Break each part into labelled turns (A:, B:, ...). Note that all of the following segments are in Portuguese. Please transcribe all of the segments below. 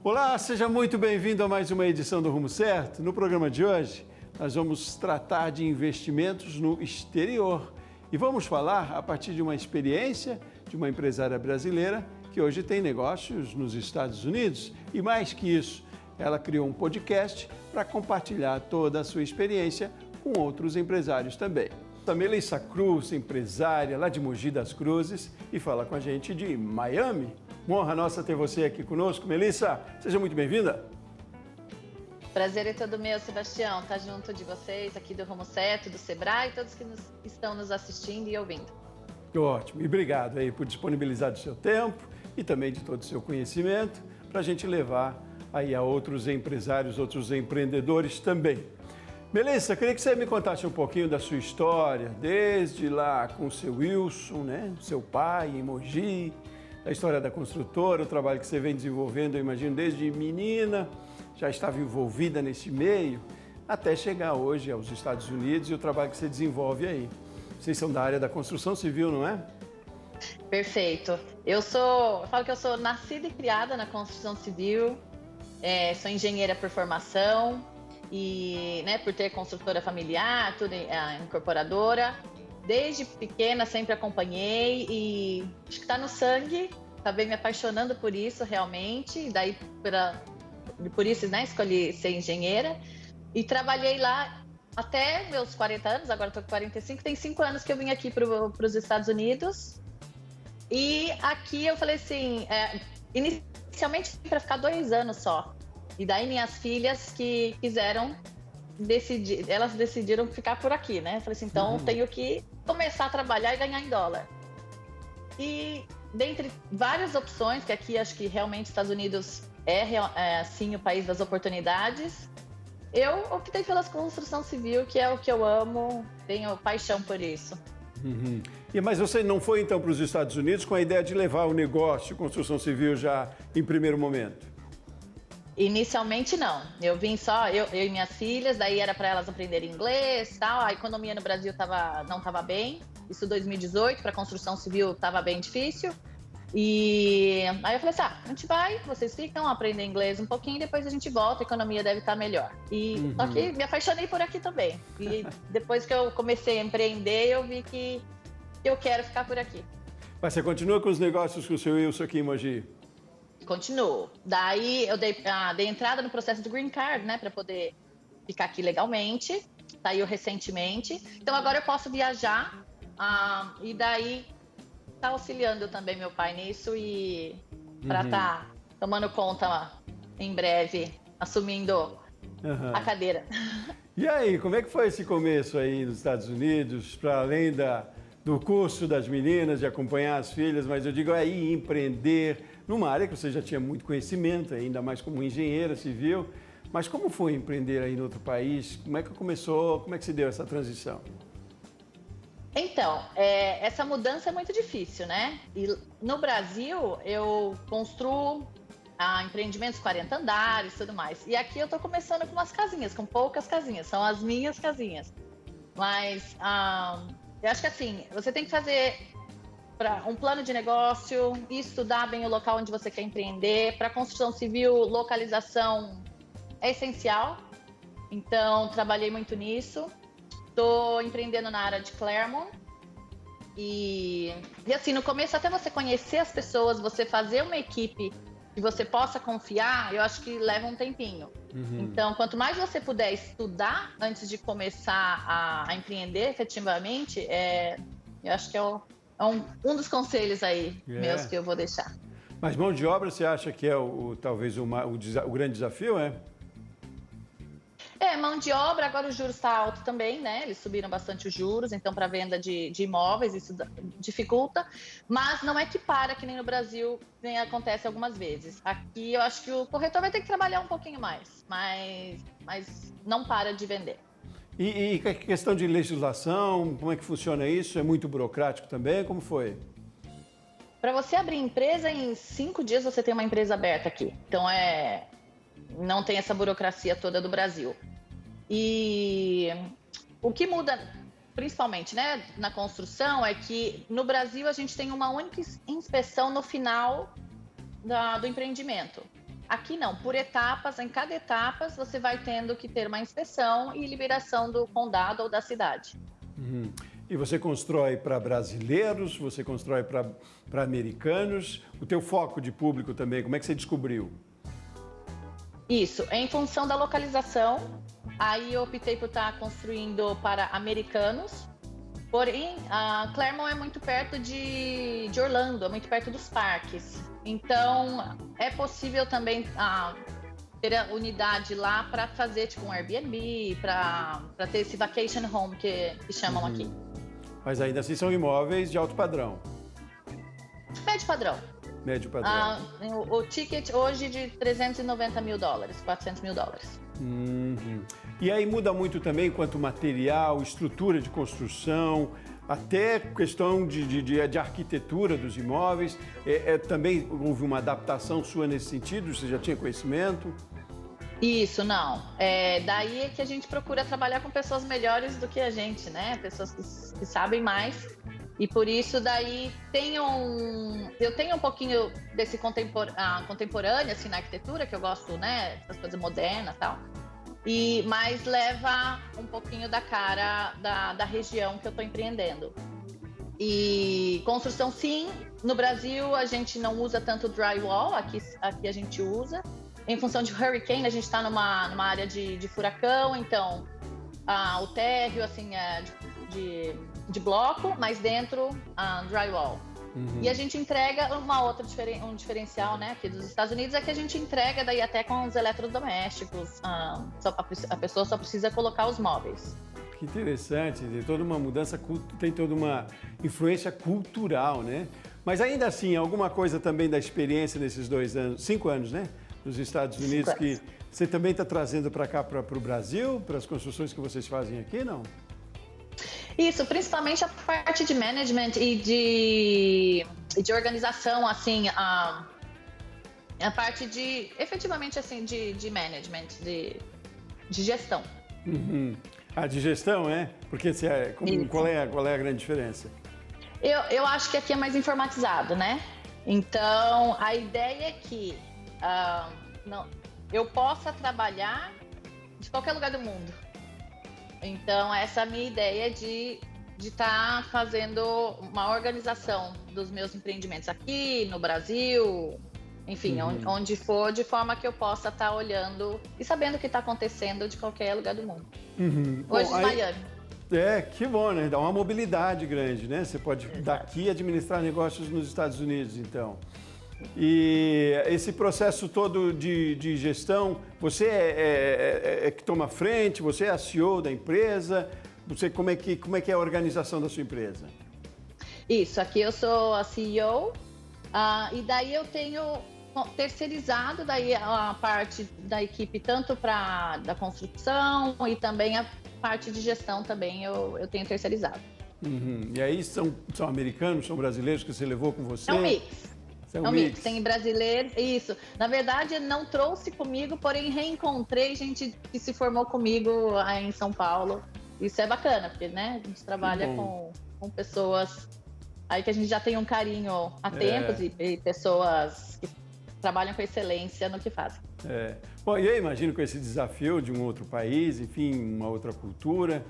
A: Olá, seja muito bem-vindo a mais uma edição do Rumo Certo. No programa de hoje, nós vamos tratar de investimentos no exterior e vamos falar a partir de uma experiência de uma empresária brasileira que hoje tem negócios nos Estados Unidos e, mais que isso, ela criou um podcast para compartilhar toda a sua experiência com outros empresários também. A Melissa Cruz, empresária lá de Mogi das Cruzes, e fala com a gente de Miami. Uma honra nossa ter você aqui conosco. Melissa, seja muito bem-vinda.
B: Prazer é todo meu, Sebastião, estar junto de vocês aqui do Rumo Certo, do Sebrae e todos que estão nos assistindo e ouvindo.
A: Ótimo, e obrigado aí por disponibilizar do seu tempo e também de todo o seu conhecimento para a gente levar aí a outros empresários, outros empreendedores também. Melissa, queria que você me contasse um pouquinho da sua história, desde lá com o seu Wilson, né, seu pai em Mogi, a história da construtora, o trabalho que você vem desenvolvendo, eu imagino, desde menina, já estava envolvida nesse meio, até chegar hoje aos Estados Unidos e o trabalho que você desenvolve aí. Vocês são da área da construção civil, não é?
B: Perfeito. Eu falo que eu sou nascida e criada na construção civil, sou engenheira por formação e, né, por ter construtora familiar, tudo incorporadora. Desde pequena sempre acompanhei e acho que está no sangue, acabei me apaixonando por isso realmente, e daí por isso, né, escolhi ser engenheira e trabalhei lá até meus 40 anos, agora estou com 45, tem 5 anos que eu vim aqui para os Estados Unidos e aqui eu falei assim, inicialmente para ficar 2 anos só, e daí minhas filhas que quiseram elas decidiram ficar por aqui, né? Falei assim, então tenho que começar a trabalhar e ganhar em dólar. E dentre várias opções, que aqui acho que realmente Estados Unidos é sim o país das oportunidades, eu optei pela construção civil, que é o que eu amo, tenho paixão por isso.
A: Mas você não foi então para os Estados Unidos com a ideia de levar o negócio de construção civil já em primeiro momento?
B: Inicialmente não, eu vim só, eu e minhas filhas, daí era para elas aprenderem inglês e tal, a economia no Brasil não estava bem, isso 2018, para construção civil estava bem difícil, e aí eu falei assim, a gente vai, vocês ficam, aprendem inglês um pouquinho, depois a gente volta, a economia deve estar melhor. E só que me apaixonei por aqui também, e depois que eu comecei a empreender, eu vi que eu quero ficar por aqui.
A: Mas você continua com os negócios com o seu Wilson aqui em Mogi?
B: Continuo. Daí eu dei entrada no processo do Green Card, né, para poder ficar aqui legalmente. Saiu recentemente. Então agora eu posso viajar e daí tá auxiliando também meu pai nisso e para estar tomando conta em breve, assumindo a cadeira.
A: E aí, como é que foi esse começo aí nos Estados Unidos, para além do curso das meninas, de acompanhar as filhas, mas eu digo aí empreender numa área que você já tinha muito conhecimento, ainda mais como engenheira civil, mas como foi empreender aí em outro país? Como é que começou, como é que se deu essa transição?
B: Então, essa mudança é muito difícil, né? E no Brasil eu construo empreendimentos 40 andares e tudo mais, e aqui eu tô começando com umas casinhas, com poucas casinhas, são as minhas casinhas, mas eu acho que assim, você tem que fazer um plano de negócio e estudar bem o local onde você quer empreender. Para construção civil, localização é essencial. Então, trabalhei muito nisso. Estou empreendendo na área de Clermont. E assim, no começo, até você conhecer as pessoas, você fazer uma equipe que você possa confiar, eu acho que leva um tempinho. Então, quanto mais você puder estudar antes de começar a empreender efetivamente, eu acho que é um dos conselhos aí meus que eu vou deixar.
A: Mas mão de obra você acha que é talvez o grande desafio,
B: Mão de obra, agora o juros está alto também, né? Eles subiram bastante os juros, então para venda de imóveis isso dificulta, mas não é que para, que nem no Brasil acontece algumas vezes. Aqui eu acho que o corretor vai ter que trabalhar um pouquinho mais, mas não para de vender.
A: E a questão de legislação, como é que funciona isso? É muito burocrático também? Como foi?
B: Para você abrir empresa, em 5 dias você tem uma empresa aberta aqui. Então não tem essa burocracia toda do Brasil. E o que muda, principalmente, né, na construção, é que no Brasil a gente tem uma única inspeção no final do empreendimento. Aqui não, por etapas, em cada etapa você vai tendo que ter uma inspeção e liberação do condado ou da cidade.
A: E você constrói para brasileiros, você constrói para americanos, o teu foco de público também, como é que você descobriu?
B: Isso, em função da localização, aí eu optei por estar construindo para americanos, porém, Claremont é muito perto de Orlando, é muito perto dos parques, então é possível também ter a unidade lá para fazer tipo um Airbnb, para ter esse vacation home que chamam aqui.
A: Mas ainda assim são imóveis de alto padrão.
B: Médio padrão.
A: Médio padrão.
B: O ticket hoje de $390 mil, $400 mil.
A: E aí muda muito também quanto material, estrutura de construção, até questão de arquitetura dos imóveis. Também houve uma adaptação sua nesse sentido? Você já tinha conhecimento?
B: Isso, não. Daí é que a gente procura trabalhar com pessoas melhores do que a gente, né? Pessoas que sabem mais. E por isso daí eu tenho um pouquinho desse contemporâneo assim na arquitetura, que eu gosto, né, das coisas modernas e tal. Mas leva um pouquinho da cara da região que eu estou empreendendo. E construção, sim. No Brasil a gente não usa tanto drywall, aqui a gente usa. Em função de hurricane, a gente está numa área de furacão, então o térreo assim é de bloco, mas dentro drywall. E a gente entrega um diferencial, né, aqui dos Estados Unidos é que a gente entrega daí até com os eletrodomésticos, a pessoa só precisa colocar os móveis.
A: Que interessante, tem toda uma mudança, tem toda uma influência cultural, né? Mas ainda assim, alguma coisa também da experiência nesses 5 anos, né, nos Estados Unidos, que você também está trazendo para cá, para o Brasil, para as construções que vocês fazem aqui, não?
B: Isso, principalmente a parte de management e de organização, assim, a parte efetivamente, assim, de management, de gestão.
A: De gestão, é? Porque qual é a grande diferença?
B: Eu acho que aqui é mais informatizado, né? Então, a ideia é que eu possa trabalhar de qualquer lugar do mundo. Então, essa é a minha ideia de estar fazendo uma organização dos meus empreendimentos aqui no Brasil, enfim, onde for, de forma que eu possa estar olhando e sabendo o que está acontecendo de qualquer lugar do mundo. Hoje em Miami.
A: Que bom, né? Dá uma mobilidade grande, né? Você pode daqui administrar negócios nos Estados Unidos, então. E esse processo todo de gestão, você é que toma frente, você é a CEO da empresa, como é que é a organização da sua empresa?
B: Isso, aqui eu sou a CEO, e daí eu tenho terceirizado daí a parte da equipe, tanto da construção e também a parte de gestão também eu tenho terceirizado.
A: E aí são americanos, são brasileiros que você levou com você?
B: É um mix. É um mix, tem brasileiro, isso. Na verdade, não trouxe comigo, porém reencontrei gente que se formou comigo aí em São Paulo. Isso é bacana, porque, né, a gente trabalha com pessoas aí que a gente já tem um carinho há tempos e pessoas que trabalham com excelência no que fazem.
A: Bom, e eu imagino com esse desafio de um outro país, enfim, uma outra cultura,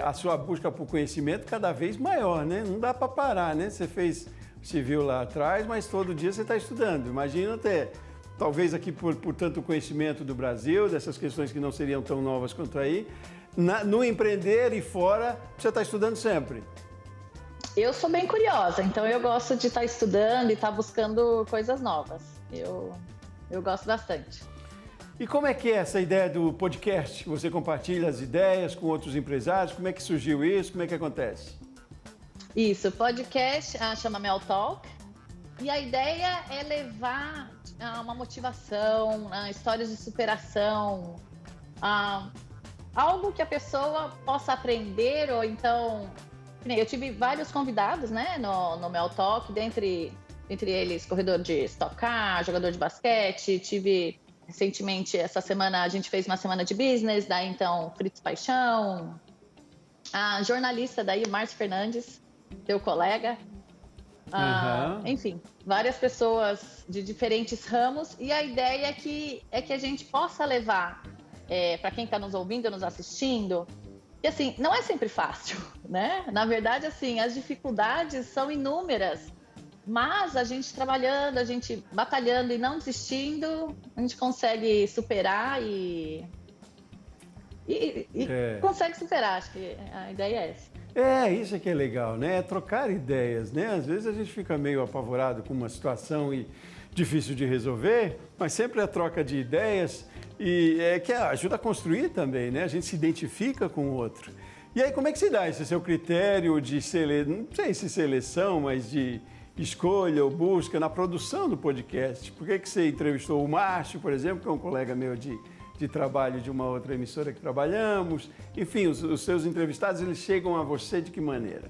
A: a sua busca por conhecimento cada vez maior, né? Não dá para parar, né? Você fez civil lá atrás, mas todo dia você está estudando. Imagina até, talvez aqui por tanto conhecimento do Brasil, dessas questões que não seriam tão novas quanto aí, no empreender e fora, você está estudando sempre.
B: Eu sou bem curiosa, então eu gosto de estar estudando e estar buscando coisas novas. Eu gosto bastante.
A: E como é que é essa ideia do podcast? Você compartilha as ideias com outros empresários? Como é que surgiu isso? Como é que acontece?
B: Isso, o podcast chama Mel Talk e a ideia é levar uma motivação, histórias de superação, algo que a pessoa possa aprender ou então... Eu tive vários convidados, né, no Mel Talk, dentre eles corredor de Stock Car, jogador de basquete, tive recentemente, essa semana, a gente fez uma semana de business, daí então Fritz Paixão, a jornalista daí, o Márcio Fernandes, teu colega. Enfim, várias pessoas de diferentes ramos, e a ideia é que a gente possa levar para quem está nos ouvindo, nos assistindo, e assim, não é sempre fácil, né? Na verdade, assim, as dificuldades são inúmeras, mas a gente trabalhando, a gente batalhando e não desistindo, a gente consegue superar e consegue superar, acho que a ideia é essa.
A: Isso é que é legal, né? É trocar ideias, né? Às vezes a gente fica meio apavorado com uma situação e difícil de resolver, mas sempre a troca de ideias e que ajuda a construir também, né? A gente se identifica com o outro. E aí, como é que se dá esse seu critério de não sei se seleção, mas de escolha ou busca na produção do podcast? Por que você entrevistou o Márcio, por exemplo, que é um colega meu de trabalho de uma outra emissora que trabalhamos? Enfim, os seus entrevistados, eles chegam a você de que maneira?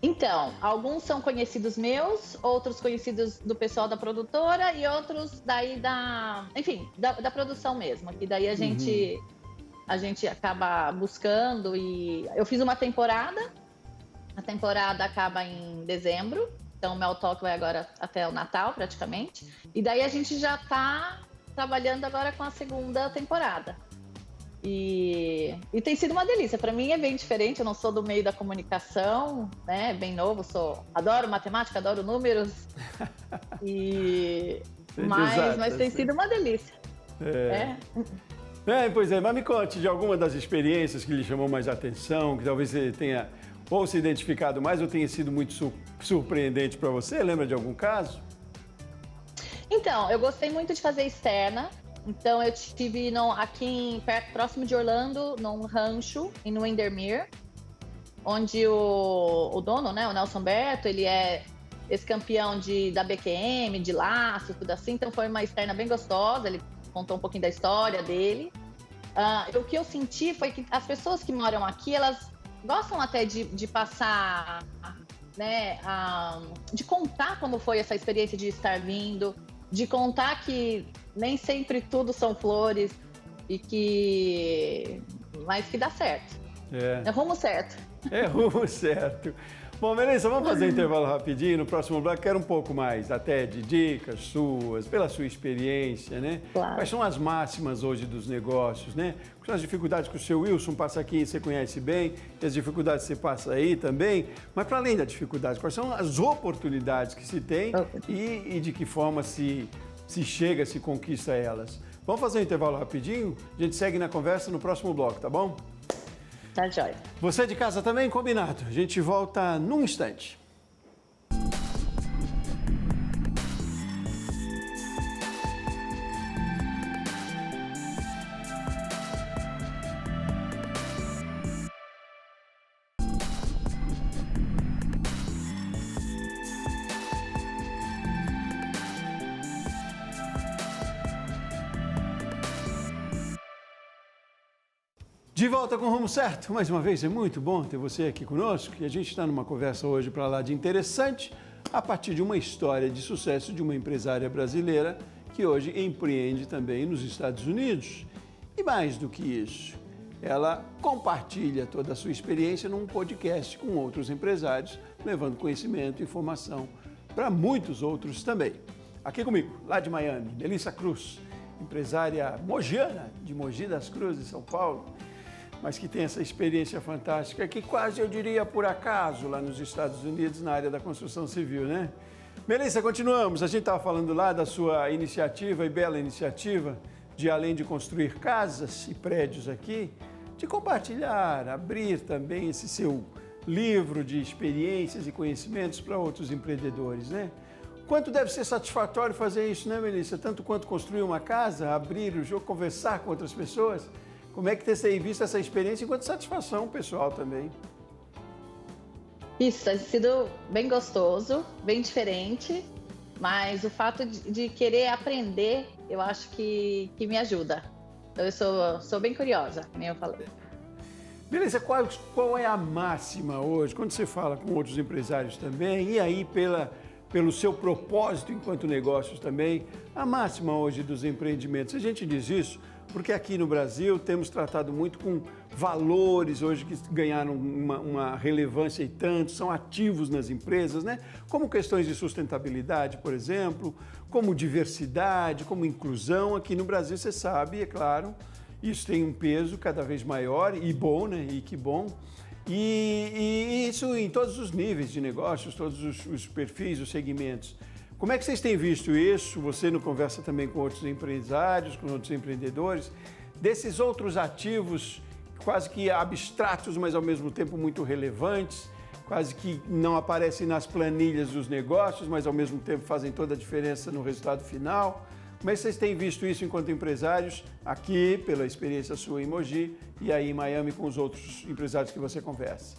B: Então, alguns são conhecidos meus, outros conhecidos do pessoal da produtora e outros daí da produção mesmo, que daí a gente acaba buscando. E eu fiz uma temporada, a temporada acaba em dezembro, então o Mel Talk vai agora até o Natal praticamente, e daí a gente já está trabalhando agora com a segunda temporada. E tem sido uma delícia. Para mim é bem diferente, eu não sou do meio da comunicação, né? Bem novo, adoro matemática, adoro números. Mas tem sido uma delícia.
A: Pois é, mas me conte de alguma das experiências que lhe chamou mais atenção, que talvez você tenha ou se identificado mais ou tenha sido muito surpreendente para você. Lembra de algum caso?
B: Então, eu gostei muito de fazer externa. Então, eu estive aqui próximo de Orlando, num rancho, em Windermere, onde o dono, né, o Nelson Berto, ele é ex-campeão da BQM, de laço, tudo assim. Então, foi uma externa bem gostosa. Ele contou um pouquinho da história dele. O que eu senti foi que as pessoas que moram aqui, elas gostam até de passar, né, de contar como foi essa experiência de estar vindo, de contar que nem sempre tudo são flores mas que dá certo. É rumo certo.
A: É rumo certo. Bom, Melissa, vamos fazer um intervalo rapidinho. No próximo bloco, quero um pouco mais até de dicas suas, pela sua experiência, né?
B: Claro.
A: Quais são as máximas hoje dos negócios, né? Quais são as dificuldades que o seu Wilson passa aqui, você conhece bem, e as dificuldades que você passa aí também. Mas, para além da dificuldade, quais são as oportunidades que se tem e de que forma se chega, se conquista elas? Vamos fazer um intervalo rapidinho? A gente segue na conversa no próximo bloco, tá bom?
B: Tá jóia.
A: Você de casa também? Combinado. A gente volta num instante. De volta com o Rumo Certo. Mais uma vez, é muito bom ter você aqui conosco e a gente está numa conversa hoje para lá de interessante a partir de uma história de sucesso de uma empresária brasileira que hoje empreende também nos Estados Unidos. E mais do que isso, ela compartilha toda a sua experiência num podcast com outros empresários, levando conhecimento e informação para muitos outros também. Aqui comigo, lá de Miami, Melissa Cruz, empresária mogiana de Mogi das Cruzes, São Paulo, mas que tem essa experiência fantástica, que quase eu diria por acaso lá nos Estados Unidos, na área da construção civil, né? Melissa, continuamos. A gente estava falando lá da sua iniciativa e bela iniciativa de, além de construir casas e prédios aqui, de compartilhar, abrir também esse seu livro de experiências e conhecimentos para outros empreendedores, né? Quanto deve ser satisfatório fazer isso, né, Melissa? Tanto quanto construir uma casa, abrir o jogo, conversar com outras pessoas. Como é que você tem visto essa experiência enquanto satisfação pessoal também?
B: Isso, tem sido bem gostoso, bem diferente, mas o fato de querer aprender, eu acho que me ajuda. Então, eu sou bem curiosa, como eu falei.
A: Beleza, qual é a máxima hoje, quando você fala com outros empresários também, e aí pelo seu propósito enquanto negócios também, a máxima hoje dos empreendimentos? A gente diz isso Porque aqui no Brasil temos tratado muito com valores hoje que ganharam uma relevância e tanto, são ativos nas empresas, né? Como questões de sustentabilidade, por exemplo, como diversidade, como inclusão. Aqui no Brasil, você sabe, é claro, isso tem um peso cada vez maior e bom, né? E que bom. E isso em todos os níveis de negócios, todos os perfis, os segmentos. Como é que vocês têm visto isso? Você não conversa também com outros empresários, com outros empreendedores, desses outros ativos quase que abstratos, mas ao mesmo tempo muito relevantes, quase que não aparecem nas planilhas dos negócios, mas ao mesmo tempo fazem toda a diferença no resultado final. Como é que vocês têm visto isso enquanto empresários aqui, pela experiência sua em Mogi e aí em Miami com os outros empresários que você conversa?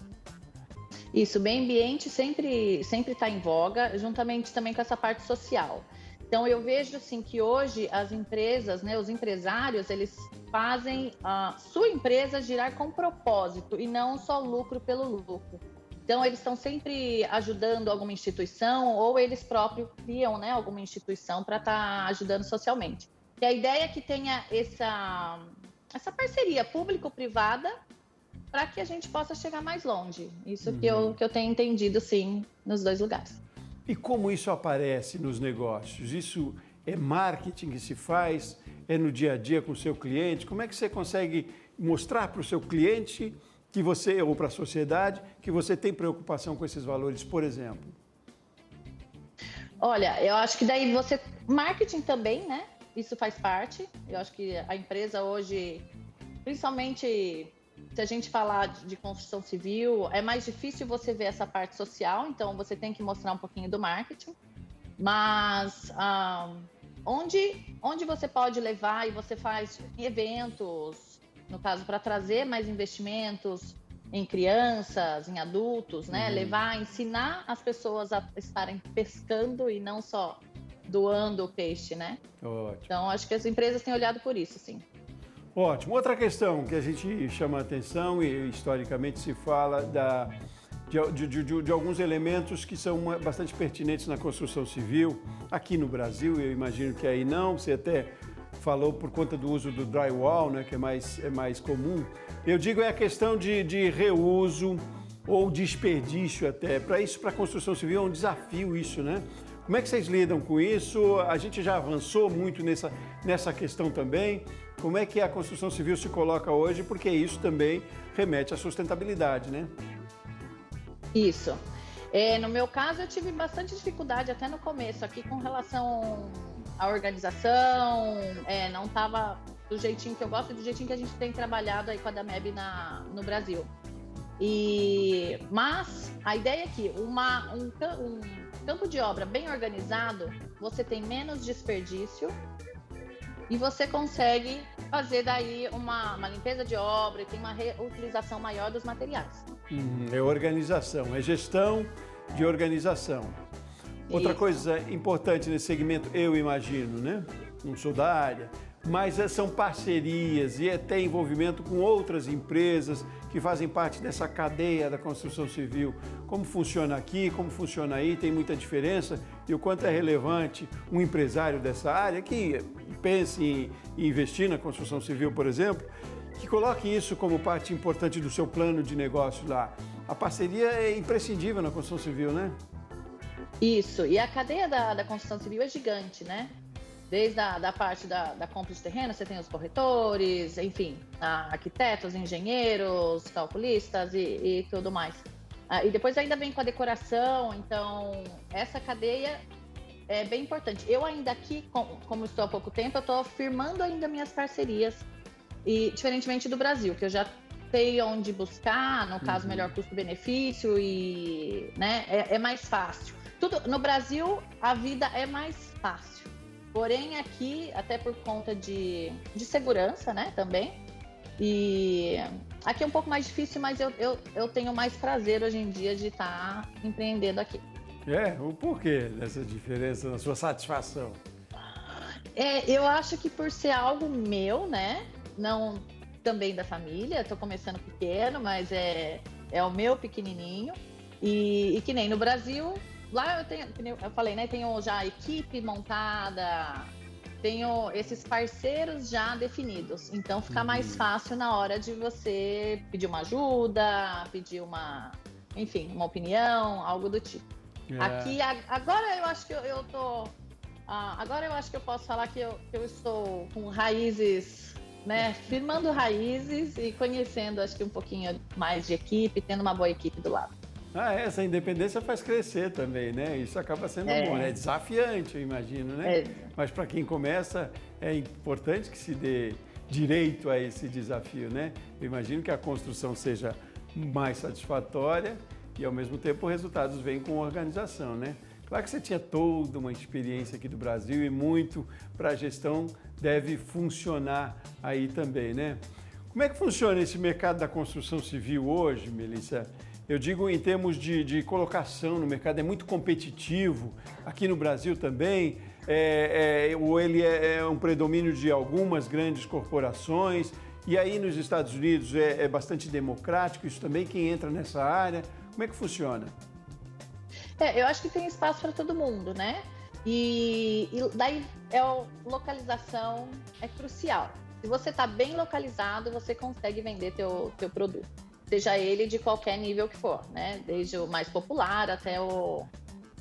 B: Isso, meio ambiente sempre está em voga, juntamente também com essa parte social. Então, eu vejo assim que hoje as empresas, né, os empresários, eles fazem a sua empresa girar com propósito e não só lucro pelo lucro. Então, eles estão sempre ajudando alguma instituição ou eles próprios criam, né, alguma instituição para estar ajudando socialmente. E a ideia é que tenha essa parceria público-privada para que a gente possa chegar mais longe. Isso que eu tenho entendido, sim, nos dois lugares.
A: E como isso aparece nos negócios? Isso é marketing que se faz? É no dia a dia com o seu cliente? Como é que você consegue mostrar para o seu cliente que você, ou para a sociedade, que você tem preocupação com esses valores, por exemplo?
B: Olha, eu acho que daí marketing também, né? Isso faz parte. Eu acho que a empresa hoje, principalmente se a gente falar de construção civil, é mais difícil você ver essa parte social, então você tem que mostrar um pouquinho do marketing. Mas onde você pode levar e você faz eventos, no caso, para trazer mais investimentos em crianças, em adultos, né? Levar, ensinar as pessoas a estarem pescando e não só doando o peixe, né?
A: Ótimo.
B: Então, acho que as empresas têm olhado por isso, sim.
A: Ótimo. Outra questão que a gente chama a atenção e historicamente se fala de alguns elementos que são bastante pertinentes na construção civil. Aqui no Brasil, eu imagino que aí não, você até falou por conta do uso do drywall, né, que é mais comum. Eu digo é a questão de reuso ou desperdício até. Para isso, para a construção civil é um desafio isso, né? Como é que vocês lidam com isso? A gente já avançou muito nessa questão também. Como é que a construção civil se coloca hoje? Porque isso também remete à sustentabilidade, né?
B: Isso. No meu caso, eu tive bastante dificuldade até no começo aqui com relação à organização. Não estava do jeitinho que eu gosto e do jeitinho que a gente tem trabalhado aí com a Dameb no Brasil. Mas a ideia é que um campo de obra bem organizado, você tem menos desperdício e você consegue fazer daí uma limpeza de obra e tem uma reutilização maior dos materiais.
A: É organização, é gestão de organização. Outra coisa importante nesse segmento, eu imagino, né? Não sou da área, mas são parcerias e tem envolvimento com outras empresas que fazem parte dessa cadeia da construção civil. Como funciona aqui, como funciona aí, tem muita diferença e o quanto é relevante um empresário dessa área que pense em investir na construção civil, por exemplo, que coloque isso como parte importante do seu plano de negócio lá. A parceria é imprescindível na construção civil, né?
B: Isso, e a cadeia da construção civil é gigante, né? Desde a parte da compra de terreno, você tem os corretores, enfim, arquitetos, engenheiros, calculistas e tudo mais. E depois ainda vem com a decoração, então essa cadeia é bem importante. Eu ainda aqui, como estou há pouco tempo, eu estou firmando ainda minhas parcerias, e diferentemente do Brasil, que eu já sei onde buscar, no caso, melhor custo-benefício e, né, é mais fácil. No Brasil, a vida é mais fácil. Porém, aqui, até por conta de segurança, né, também. E aqui é um pouco mais difícil, mas eu tenho mais prazer hoje em dia de estar empreendendo aqui.
A: O porquê dessa diferença na sua satisfação?
B: Eu acho que por ser algo meu, né, não também da família, estou começando pequeno, mas é o meu pequenininho. E que nem no Brasil... Lá eu falei, né? Tenho já a equipe montada, tenho esses parceiros já definidos. Então fica mais fácil na hora de você pedir uma ajuda, pedir uma opinião, algo do tipo. Aqui, agora eu acho que eu tô... agora eu acho que eu posso falar que eu estou com raízes, né? Firmando raízes e conhecendo, acho que um pouquinho mais de equipe, tendo uma boa equipe do lado.
A: Essa independência faz crescer também, né? Isso acaba sendo bom, né? É desafiante, eu imagino, né? Mas para quem começa, é importante que se dê direito a esse desafio, né? Eu imagino que a construção seja mais satisfatória e, ao mesmo tempo, os resultados vêm com organização, né? Claro que você tinha toda uma experiência aqui do Brasil e muito para a gestão deve funcionar aí também, né? Como é que funciona esse mercado da construção civil hoje, Melissa? Eu digo em termos de colocação no mercado, é muito competitivo, aqui no Brasil também, ou ele é um predomínio de algumas grandes corporações, e aí nos Estados Unidos é bastante democrático, isso também, quem entra nessa área, como é que funciona?
B: Eu acho que tem espaço para todo mundo, né? E daí localização é crucial. Se você está bem localizado, você consegue vender teu produto. Seja ele de qualquer nível que for, né? Desde o mais popular até o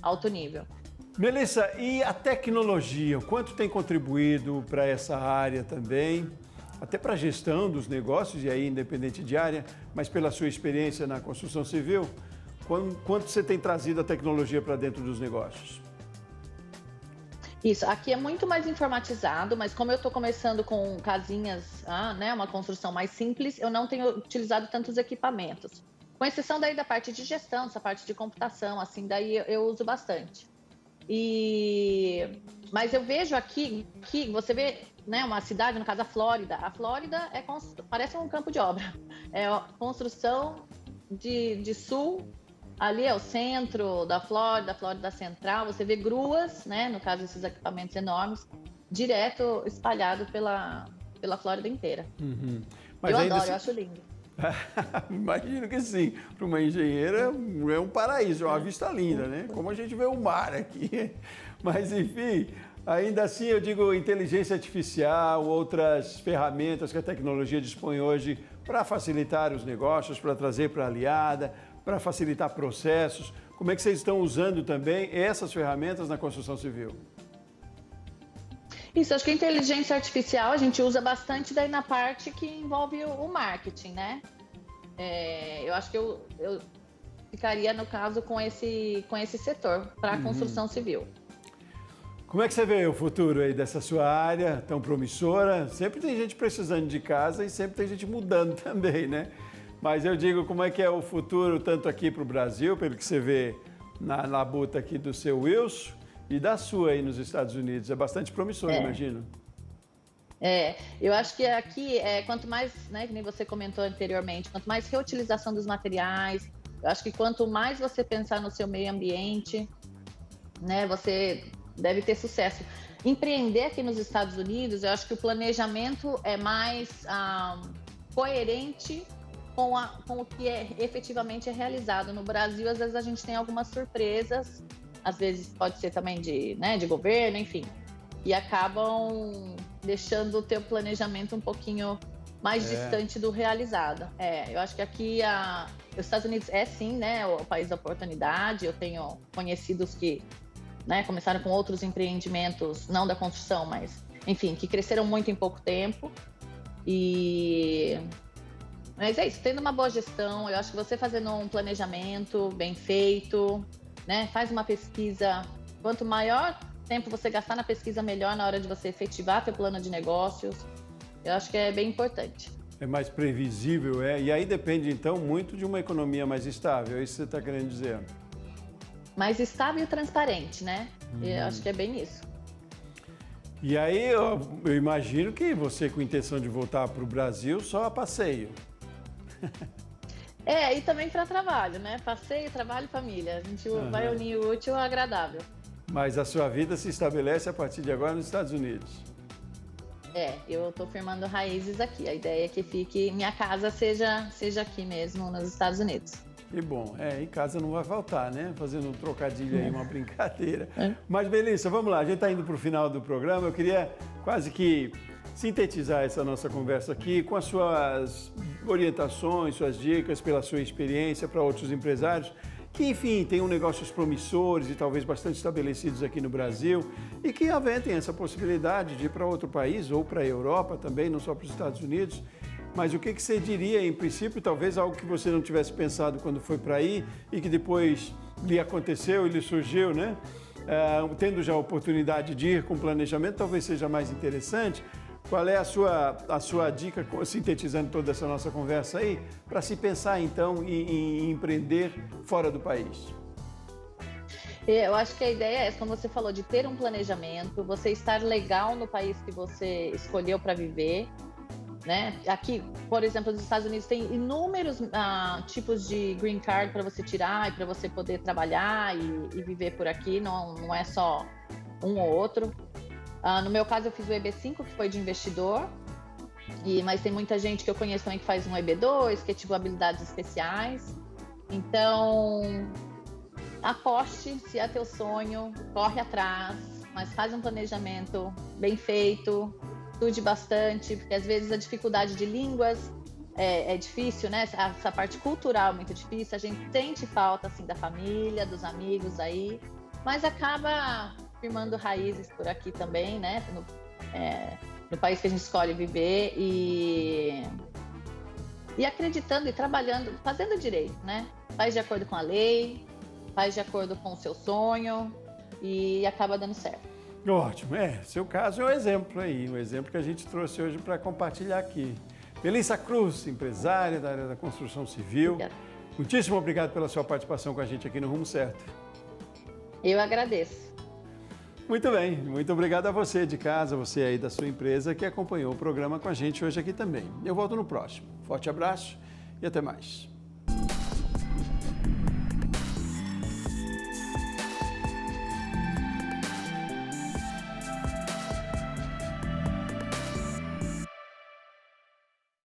B: alto nível.
A: Melissa, e a tecnologia, o quanto tem contribuído para essa área também? Até para a gestão dos negócios, e aí independente de área, mas pela sua experiência na construção civil, quanto você tem trazido a tecnologia para dentro dos negócios?
B: Isso, aqui é muito mais informatizado, mas como eu estou começando com casinhas, né, uma construção mais simples, eu não tenho utilizado tantos equipamentos. Com exceção daí da parte de gestão, essa parte de computação, assim, daí eu uso bastante. Mas eu vejo aqui que você vê, né, uma cidade, no caso a Flórida. A Flórida parece um campo de obra. É construção de sul. Ali é o centro da Flórida Central, você vê gruas, né, no caso esses equipamentos enormes, direto espalhado pela Flórida inteira.
A: Mas
B: eu
A: ainda
B: adoro, eu acho lindo.
A: Imagino que sim, para uma engenheira é um paraíso, é uma vista linda, né? Como a gente vê o mar aqui. Mas enfim, ainda assim eu digo inteligência artificial, outras ferramentas que a tecnologia dispõe hoje para facilitar os negócios, para trazer para a aliada, para facilitar processos. Como é que vocês estão usando também essas ferramentas na construção civil?
B: Isso, acho que a inteligência artificial a gente usa bastante daí na parte que envolve o marketing, né? Eu acho que eu ficaria, no caso, com esse setor para a construção civil.
A: Como é que você vê o futuro aí dessa sua área tão promissora? Sempre tem gente precisando de casa e sempre tem gente mudando também, né? Mas eu digo, como é que é o futuro, tanto aqui para o Brasil, pelo que você vê na labuta aqui do seu Wilson, e da sua aí nos Estados Unidos? É bastante promissor, imagino.
B: Eu acho que aqui, quanto mais, né, que nem você comentou anteriormente, quanto mais reutilização dos materiais, eu acho que quanto mais você pensar no seu meio ambiente, né, você deve ter sucesso. Empreender aqui nos Estados Unidos, eu acho que o planejamento é mais coerente com o que efetivamente é realizado. No Brasil, às vezes a gente tem algumas surpresas, às vezes pode ser também de governo, enfim, e acabam deixando o teu planejamento um pouquinho mais distante do realizado. Eu acho que aqui os Estados Unidos é sim, né, o país da oportunidade. Eu tenho conhecidos que, né, começaram com outros empreendimentos, não da construção, mas, enfim, que cresceram muito em pouco tempo. Mas é isso, tendo uma boa gestão, eu acho que você fazendo um planejamento bem feito, né, faz uma pesquisa, quanto maior tempo você gastar na pesquisa, melhor na hora de você efetivar seu plano de negócios, eu acho que é bem importante.
A: É mais previsível, e aí depende então muito de uma economia mais estável, é isso que você está querendo dizer?
B: Mais estável e transparente, né? Eu acho que é bem isso.
A: E aí eu imagino que você com intenção de voltar para o Brasil só a passeio.
B: E também para trabalho, né? Passeio, trabalho e família. A gente vai unir o útil ao agradável.
A: Mas a sua vida se estabelece a partir de agora nos Estados Unidos.
B: Eu estou firmando raízes aqui. A ideia é que minha casa seja aqui mesmo, nos Estados Unidos.
A: Que bom. Em casa não vai faltar, né? Fazendo um trocadilho aí, uma brincadeira.
B: É.
A: Mas, Melissa, vamos lá. A gente está indo para o final do programa. Eu queria quase que sintetizar essa nossa conversa aqui com as suas orientações, suas dicas, pela sua experiência para outros empresários que, enfim, tenham negócios promissores e talvez bastante estabelecidos aqui no Brasil e que aventem essa possibilidade de ir para outro país ou para a Europa também, não só para os Estados Unidos. Mas o que você diria, em princípio, talvez algo que você não tivesse pensado quando foi para aí e que depois lhe aconteceu e lhe surgiu, né? Tendo já a oportunidade de ir com planejamento, talvez seja mais interessante. Qual é a sua dica, sintetizando toda essa nossa conversa aí, para se pensar, então, em empreender fora do país?
B: Eu acho que a ideia é essa, como você falou, de ter um planejamento, você estar legal no país que você escolheu para viver, né? Aqui, por exemplo, nos Estados Unidos tem inúmeros tipos de green card para você tirar e para você poder trabalhar e viver por aqui, não é só um ou outro. No meu caso, eu fiz o EB5, que foi de investidor, mas tem muita gente que eu conheço também que faz um EB2, que é tipo habilidades especiais. Então, aposte, se é teu sonho, corre atrás, mas faz um planejamento bem feito, estude bastante, porque às vezes a dificuldade de línguas é difícil, né? Essa parte cultural é muito difícil, a gente sente falta assim, da família, dos amigos aí, mas acaba firmando raízes por aqui também, né? No país que a gente escolhe viver e acreditando e trabalhando, fazendo direito, né? Faz de acordo com a lei, faz de acordo com o seu sonho e acaba dando certo.
A: Ótimo, seu caso é um exemplo aí, um exemplo que a gente trouxe hoje para compartilhar aqui. Melissa Cruz, empresária da área da construção civil.
B: Obrigada.
A: Muitíssimo obrigado pela sua participação com a gente aqui no Rumo Certo.
B: Eu agradeço.
A: Muito bem, muito obrigado a você de casa, você aí da sua empresa que acompanhou o programa com a gente hoje aqui também. Eu volto no próximo. Forte abraço e até mais.